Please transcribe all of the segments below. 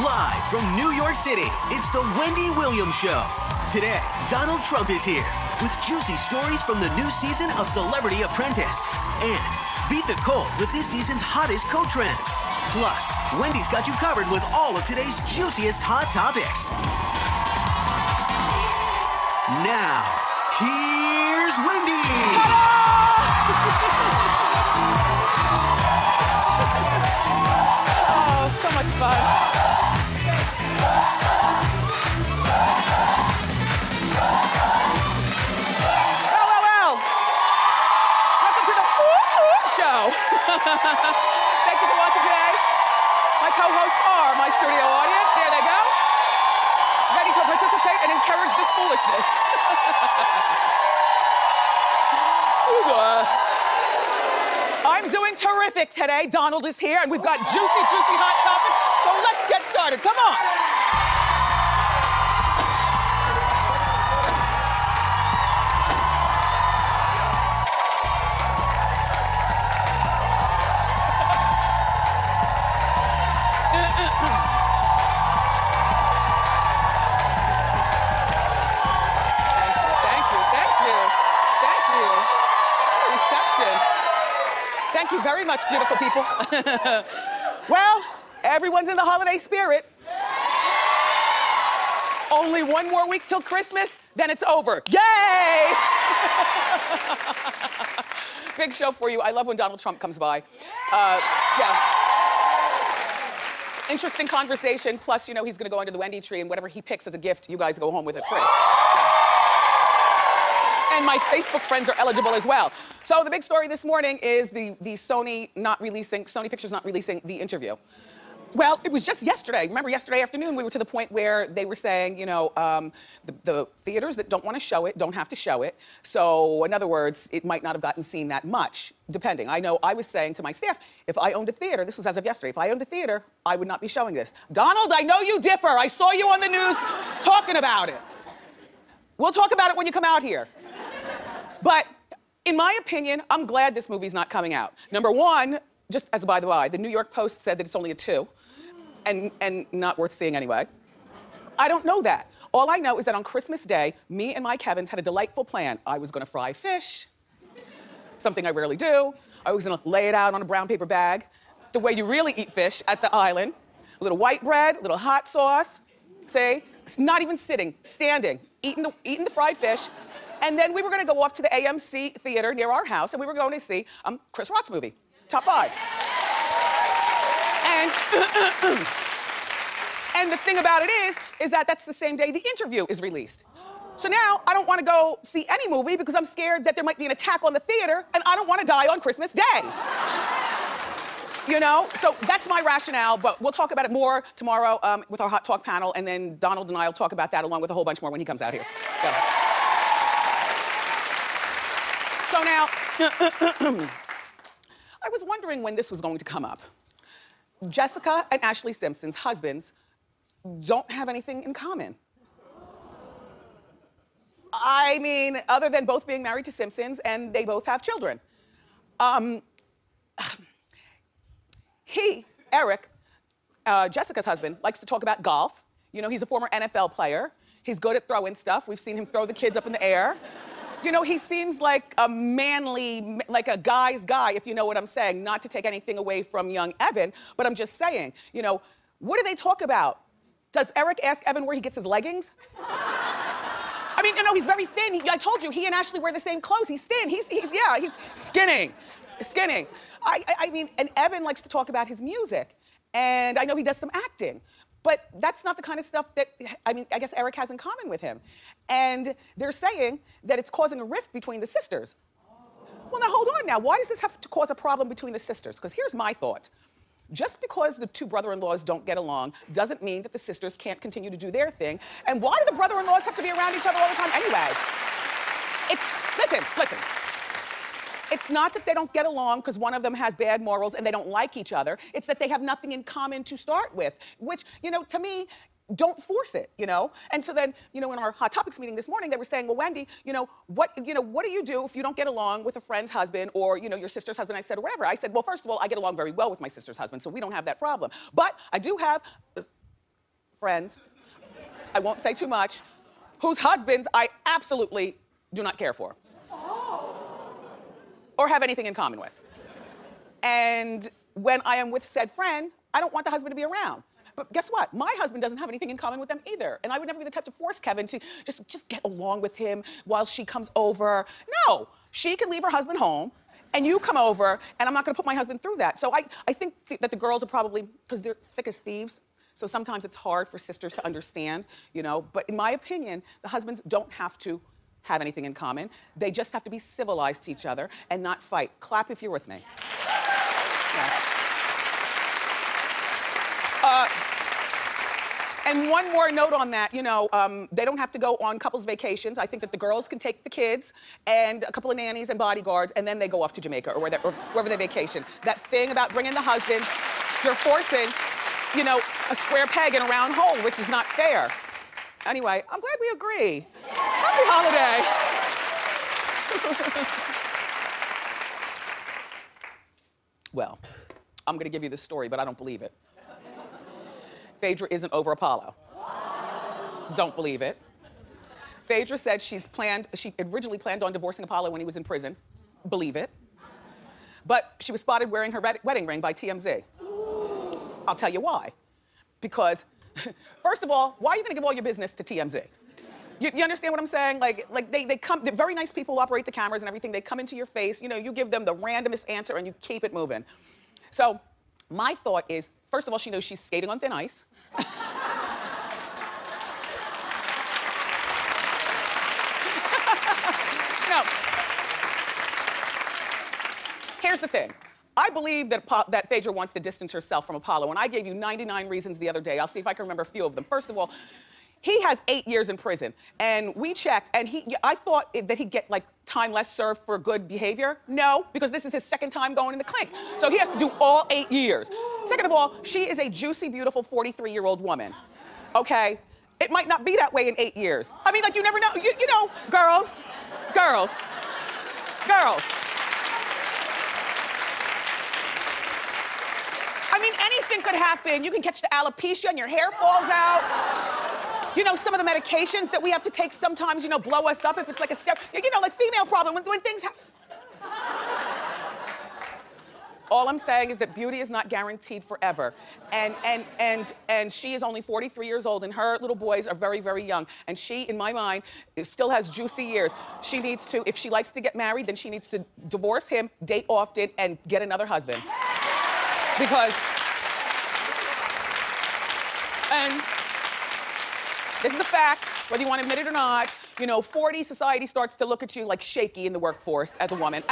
Live from New York City, it's the Wendy Williams Show. Today, Donald Trump is here with juicy stories from the new season of Celebrity Apprentice. And beat the cold with this season's hottest co-trends. Plus, Wendy's got you covered with all of today's juiciest hot topics. Now, here's Wendy. Oh, so much fun. Show. Thank you for watching today. My co-hosts are my studio audience. There they go. Ready to participate and encourage this foolishness. I'm doing terrific today. Donald is here, and we've got juicy, juicy hot topics. So let's get started. Come on. Thank you very much, beautiful people. Well, everyone's in the holiday spirit. Only one more week till Christmas, then it's over. Yay! Big show for you. I love when Donald Trump comes by. Yeah. Interesting conversation. Plus, you know, he's gonna go under the Wendy tree, and whatever he picks as a gift, you guys go home with it free. And my Facebook friends are eligible as well. So the big story this morning is the Sony Pictures not releasing the interview. Well, it was just yesterday. Remember, yesterday afternoon, we were to the point where they were saying, you know, the theaters that don't want to show it don't have to show it. So, in other words, it might not have gotten seen that much, depending. I know I was saying to my staff, if I owned a theater, this was as of yesterday, if I owned a theater, I would not be showing this. Donald, I know you differ. I saw you on the news talking about it. We'll talk about it when you come out here. But in my opinion, I'm glad this movie's not coming out. Number one, just as a by the by, the New York Post said that it's only a 2 and not worth seeing anyway. I don't know that. All I know is that on Christmas Day, me and Mike Evans had a delightful plan. I was gonna fry fish, something I rarely do. I was gonna lay it out on a brown paper bag, the way you really eat fish at the island. A little white bread, a little hot sauce, see? It's not even sitting, standing, eating the fried fish. And then we were gonna go off to the AMC theater near our house, and we were going to see Chris Rock's movie, Top 5. And the thing about it is that that's the same day the interview is released. So now I don't wanna go see any movie because I'm scared that there might be an attack on the theater, and I don't wanna die on Christmas Day. You know, so that's my rationale, but we'll talk about it more tomorrow with our Hot Talk panel, and then Donald and I will talk about that along with a whole bunch more when he comes out here. So now, I was wondering when this was going to come up. Jessica and Ashlee Simpson's husbands don't have anything in common. I mean, other than both being married to Simpsons, and they both have children. Eric, Jessica's husband, likes to talk about golf. You know, he's a former NFL player. He's good at throwing stuff. We've seen him throw the kids up in the air. You know, he seems like a manly, like a guy's guy, if you know what I'm saying. Not to take anything away from young Evan, but I'm just saying, you know, what do they talk about? Does Eric ask Evan where he gets his leggings? I mean, you know, he's very thin. I told you, he and Ashlee wear the same clothes. He's thin, he's skinny. Skinny. I mean, and Evan likes to talk about his music. And I know he does some acting. But that's not the kind of stuff that, I mean, I guess Eric has in common with him. And they're saying that it's causing a rift between the sisters. Well, now hold on now. Why does this have to cause a problem between the sisters? Because here's my thought. Just because the two brother-in-laws don't get along doesn't mean that the sisters can't continue to do their thing. And why do the brother-in-laws have to be around each other all the time anyway? Listen. It's not that they don't get along because one of them has bad morals and they don't like each other. It's that they have nothing in common to start with, which, you know, to me, don't force it, you know? And so then, you know, in our Hot Topics meeting this morning, they were saying, well, Wendy, what do you do if you don't get along with a friend's husband or, you know, your sister's husband? I said, whatever. I said, well, first of all, I get along very well with my sister's husband, so we don't have that problem. But I do have friends, I won't say too much, whose husbands I absolutely do not care for. Or have anything in common with. And when I am with said friend, I don't want the husband to be around. But guess what? My husband doesn't have anything in common with them either. And I would never be the type to force Kevin to just get along with him while she comes over. No, she can leave her husband home and you come over, and I'm not gonna put my husband through that. So I think that the girls are probably, because they're thick as thieves, so sometimes it's hard for sisters to understand, you know, but in my opinion, the husbands don't have to have anything in common. They just have to be civilized to each other and not fight. Clap if you're with me. Yeah. And one more note on that, you know, they don't have to go on couples vacations. I think that the girls can take the kids and a couple of nannies and bodyguards, and then they go off to Jamaica or wherever they vacation. That thing about bringing the husband, you're forcing, you know, a square peg in a round hole, which is not fair. Anyway, I'm glad we agree. Happy holiday. Well, I'm gonna give you this story, but I don't believe it. Phaedra isn't over Apollo. Don't believe it. Phaedra said she originally planned on divorcing Apollo when he was in prison. Believe it. But she was spotted wearing her wedding ring by TMZ. I'll tell you why. Because, first of all, why are you gonna give all your business to TMZ? You understand what I'm saying? Like they come, they're very nice people who operate the cameras and everything. They come into your face, you know, you give them the randomest answer and you keep it moving. So, my thought is, first of all, she knows she's skating on thin ice. No. Here's the thing. I believe that Phaedra wants to distance herself from Apollo, and I gave you 99 reasons the other day. I'll see if I can remember a few of them. First of all, he has 8 years in prison, and we checked, and I thought that he'd get like time less served for good behavior. No, because this is his second time going in the clink. So he has to do all 8 years. Second of all, she is a juicy, beautiful 43-year-old woman, okay? It might not be that way in 8 years. I mean, like, you never know. You know, girls. I mean, anything could happen. You can catch the alopecia and your hair falls out. You know, some of the medications that we have to take sometimes, you know, blow us up if it's like a step, you know, like female problem, when things happen. All I'm saying is that beauty is not guaranteed forever. And she is only 43 years old, and her little boys are very, very young. And she, in my mind, still has juicy years. She needs to, if she likes to get married, then she needs to divorce him, date often, and get another husband. Because, and this is a fact, whether you want to admit it or not, you know, 40, society starts to look at you like shaky in the workforce as a woman,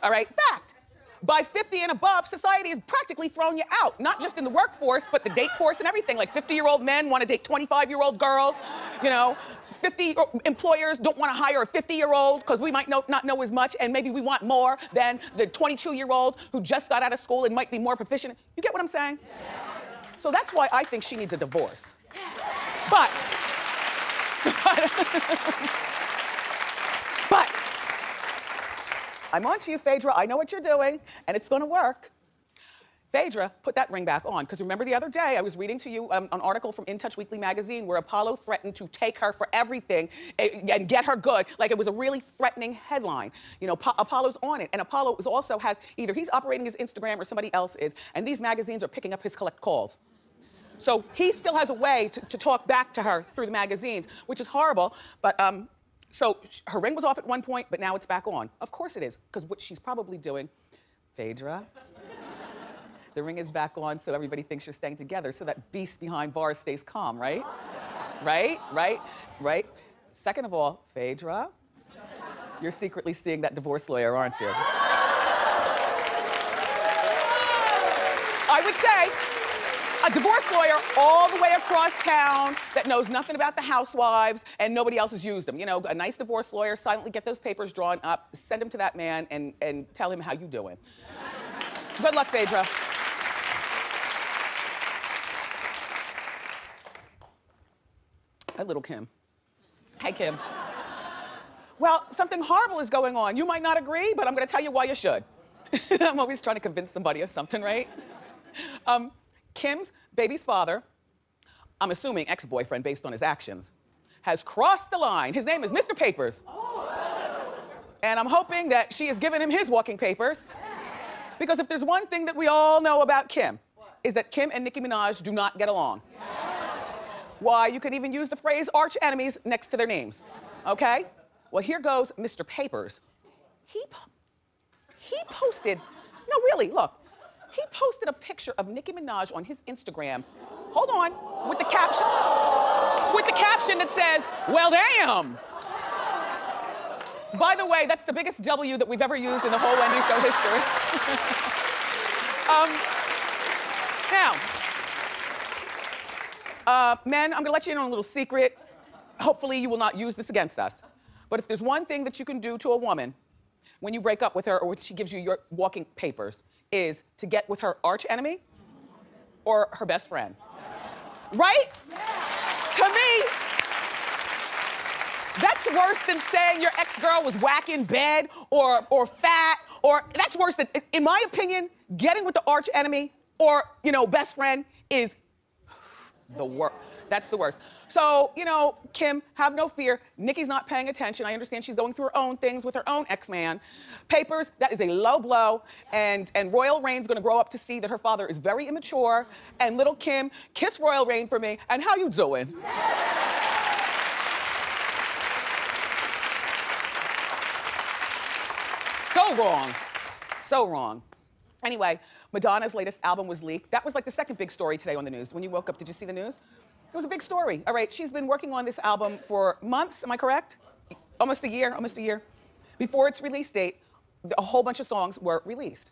all right? Fact. By 50 and above, society has practically thrown you out, not just in the workforce, but the date force and everything. Like 50-year-old men want to date 25-year-old girls, you know. 50 employers don't want to hire a 50-year-old because we might not know as much, and maybe we want more than the 22-year-old who just got out of school and might be more proficient. You get what I'm saying? Yes. So that's why I think she needs a divorce. But I'm on to you, Phaedra. I know what you're doing, and it's gonna work. Phaedra, put that ring back on, because remember the other day I was reading to you an article from In Touch Weekly magazine where Apollo threatened to take her for everything and get her good. Like, it was a really threatening headline. You know, Apollo's on it, and Apollo also has, either he's operating his Instagram or somebody else is, and these magazines are picking up his collect calls. So he still has a way to talk back to her through the magazines, which is horrible, but so her ring was off at one point, but now it's back on. Of course it is, because what she's probably doing, Phaedra, the ring is back on so everybody thinks you're staying together, so that beast behind bars stays calm, right? Right? Second of all, Phaedra, you're secretly seeing that divorce lawyer, aren't you? I would say, a divorce lawyer all the way across town that knows nothing about the housewives and nobody else has used them. You know, a nice divorce lawyer, silently get those papers drawn up, send them to that man and tell him how you doing. Good luck, Phaedra. Hi, little Kim. Hey, Kim. Well, something horrible is going on. You might not agree, but I'm gonna tell you why you should. I'm always trying to convince somebody of something, right? Kim's baby's father I'm assuming ex-boyfriend based on his actions, has crossed the line. His name is Mr. Papers. And I'm hoping that she has given him his walking papers. Because if there's one thing that we all know about Kim, is that Kim and Nicki Minaj do not get along. Why, you could even use the phrase arch enemies next to their names, okay? Well, here goes Mr. Papers. He posted, no really, look. He posted a picture of Nicki Minaj on his Instagram, hold on, with the caption that says, well, damn. By the way, that's the biggest W that we've ever used in the whole Wendy show history. Men, I'm gonna let you in on a little secret. Hopefully you will not use this against us. But if there's one thing that you can do to a woman when you break up with her or when she gives you your walking papers is to get with her arch enemy or her best friend. Right? To me, that's worse than saying your ex-girl was whack in bed or fat, or that's worse than, in my opinion, getting with the arch enemy or, you know, best friend is the worst. That's the worst. So, you know, Kim, have no fear. Nicki's not paying attention. I understand she's going through her own things with her own ex-man. Papers, that is a low blow. And Royal Reign's gonna grow up to see that her father is very immature. And little Kim, kiss Royal Reign for me. And how you doing? So wrong. So wrong. Anyway, Madonna's latest album was leaked. That was like the second big story today on the news. When you woke up, did you see the news? It was a big story. All right, she's been working on this album for months, am I correct? Almost a year. Before its release date, a whole bunch of songs were released.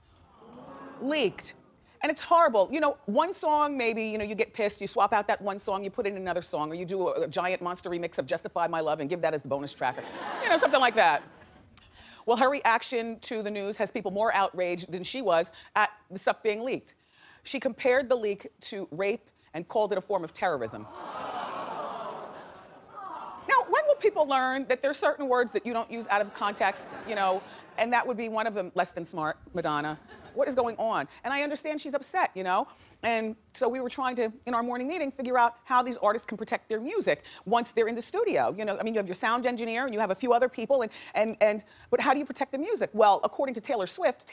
Leaked. And it's horrible. You know, one song, maybe, you know, you get pissed, you swap out that one song, you put in another song, or you do a giant monster remix of Justify My Love and give that as the bonus track. You know, something like that. Well, her reaction to the news has people more outraged than she was at the stuff being leaked. She compared the leak to rape and called it a form of terrorism. Now, when will people learn that there are certain words that you don't use out of context, you know, and that would be one of them, less than smart, Madonna? What is going on? And I understand she's upset, you know? And so we were trying to, in our morning meeting, figure out how these artists can protect their music once they're in the studio. You know, I mean, you have your sound engineer and you have a few other people, but how do you protect the music? Well, according to Taylor Swift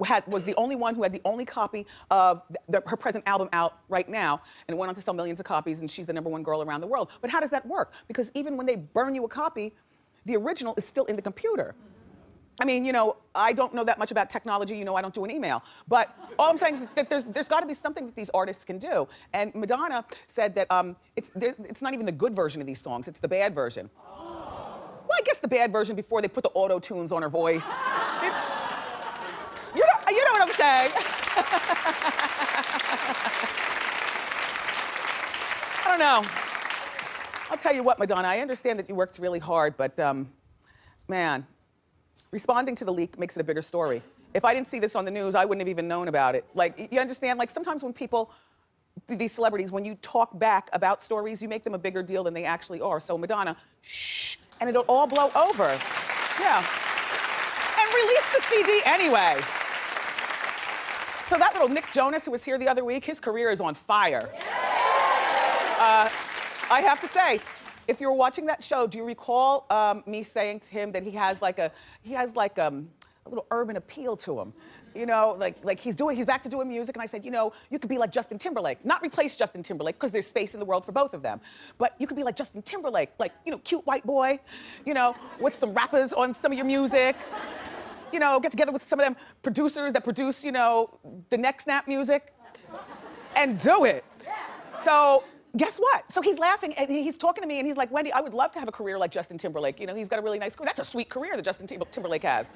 was the only one who had the only copy of her present album out right now, and it went on to sell millions of copies, and she's the #1 girl around the world. But how does that work? Because even when they burn you a copy, the original is still in the computer. I mean, you know, I don't know that much about technology. You know, I don't do an email. But all I'm saying is that there's got to be something that these artists can do. And Madonna said that it's not even the good version of these songs. It's the bad version. Well, I guess the bad version before they put the auto-tunes on her voice. You know what I'm saying? I don't know. I'll tell you what, Madonna, I understand that you worked really hard, but man, responding to the leak makes it a bigger story. If I didn't see this on the news, I wouldn't have even known about it. Like, you understand? Like, sometimes when people, these celebrities, when you talk back about stories, you make them a bigger deal than they actually are. So Madonna, shh, and it'll all blow over. Yeah. And release the CD anyway. So that little Nick Jonas who was here the other week, his career is on fire. I have to say, if you were watching that show, do you recall me saying to him that he has like a little urban appeal to him? You know, like he's back to doing music, and I said, you know, you could be like Justin Timberlake, not replace Justin Timberlake, because there's space in the world for both of them. But you could be like Justin Timberlake, like, you know, cute white boy, you know, with some rappers on some of your music. You know, get together with some of them producers that produce, you know, the next snap music, and do it. So guess what? So he's laughing and he's talking to me and he's like, Wendy, I would love to have a career like Justin Timberlake. You know, he's got a really nice career. That's a sweet career that Justin Timberlake has.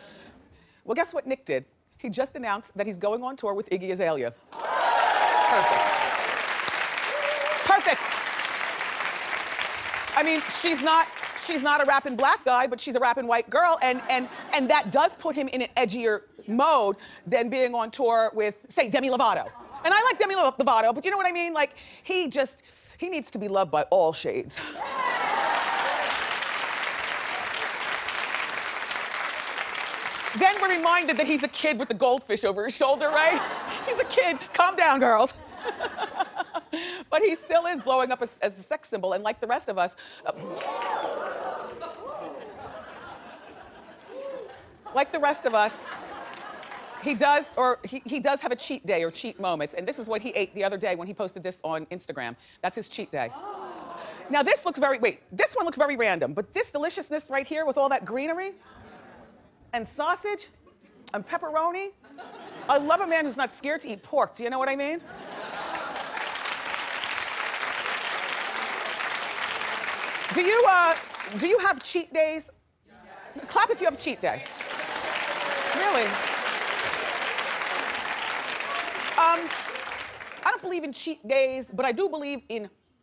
Well, guess what Nick did? He just announced that he's going on tour with Iggy Azalea. Perfect. Perfect. I mean, she's not a rapping black guy, but she's a rapping white girl, and that does put him in an edgier mode than being on tour with, say, Demi Lovato. And I like Demi Lovato, but you know what I mean? Like, he needs to be loved by all shades. Then we're reminded that he's a kid with the goldfish over his shoulder, right? He's a kid. Calm down, girls. But he still is blowing up as a sex symbol, and like the rest of us, he does have a cheat day or cheat moments, and this is what he ate the other day when he posted this on Instagram. That's his cheat day. Now this one looks very random, but this deliciousness right here with all that greenery and sausage and pepperoni. I love a man who's not scared to eat pork. Do you know what I mean? Do you have cheat days? Clap if you have a cheat day. Really? I don't believe in cheat days, but I do believe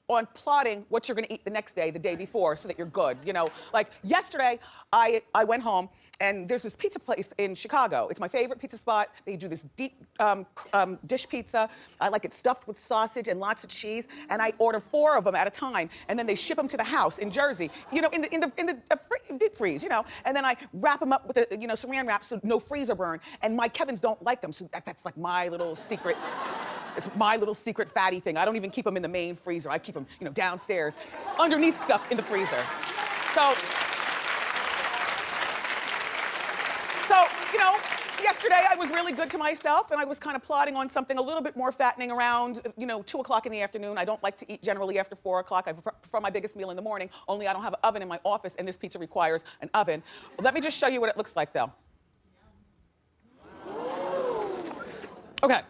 on plotting what you're gonna eat the next day, the day before, so that you're good, you know? Like yesterday, I went home and there's this pizza place in Chicago. It's my favorite pizza spot. They do this deep dish pizza. I like it stuffed with sausage and lots of cheese, and I order 4 of them at a time, and then they ship them to the house in Jersey, you know, in the deep freeze, you know, and then I wrap them up with a, you know, saran wrap so no freezer burn, and my Kevins don't like them, so that's like my little secret. It's my little secret fatty thing. I don't even keep them in the main freezer. I keep them, you know, downstairs, underneath stuff in the freezer. So, you know, yesterday I was really good to myself, and I was kind of plotting on something a little bit more fattening around, you know, 2 o'clock in the afternoon. I don't like to eat generally after 4 o'clock. I prefer my biggest meal in the morning, only I don't have an oven in my office, and this pizza requires an oven. Let me just show you what it looks like, though. Okay.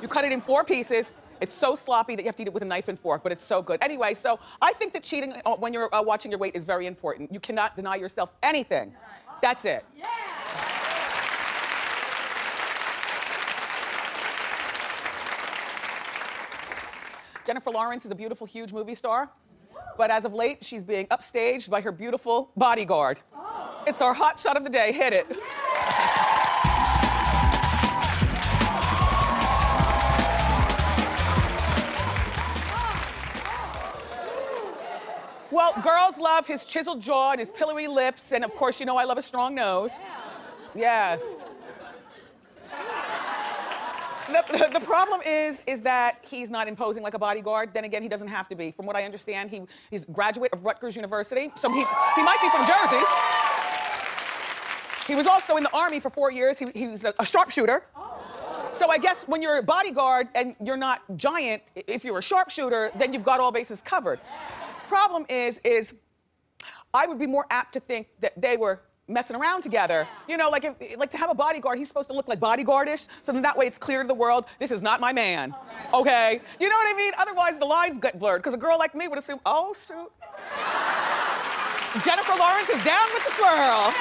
You cut it in 4 pieces. It's so sloppy that you have to eat it with a knife and fork, but it's so good. Anyway, so I think that cheating when you're watching your weight is very important. You cannot deny yourself anything. That's it. Yeah. Jennifer Lawrence is a beautiful, huge movie star, but as of late, she's being upstaged by her beautiful bodyguard. Oh. It's our hot shot of the day. Hit it. Yeah. Well, girls love his chiseled jaw and his pillowy lips, and of course, you know I love a strong nose. Yeah. Yes. The problem is that he's not imposing like a bodyguard. Then again, he doesn't have to be. From what I understand, he's a graduate of Rutgers University, so he might be from Jersey. He was also in the Army for 4 years. He was a sharpshooter. So I guess when you're a bodyguard and you're not giant, if you're a sharpshooter, then you've got all bases covered. Problem is I would be more apt to think that they were messing around together. You know, like to have a bodyguard, he's supposed to look like bodyguardish, so then that way it's clear to the world, this is not my man, okay? You know what I mean? Otherwise the lines get blurred, because a girl like me would assume, oh, shoot. Jennifer Lawrence is down with the swirl.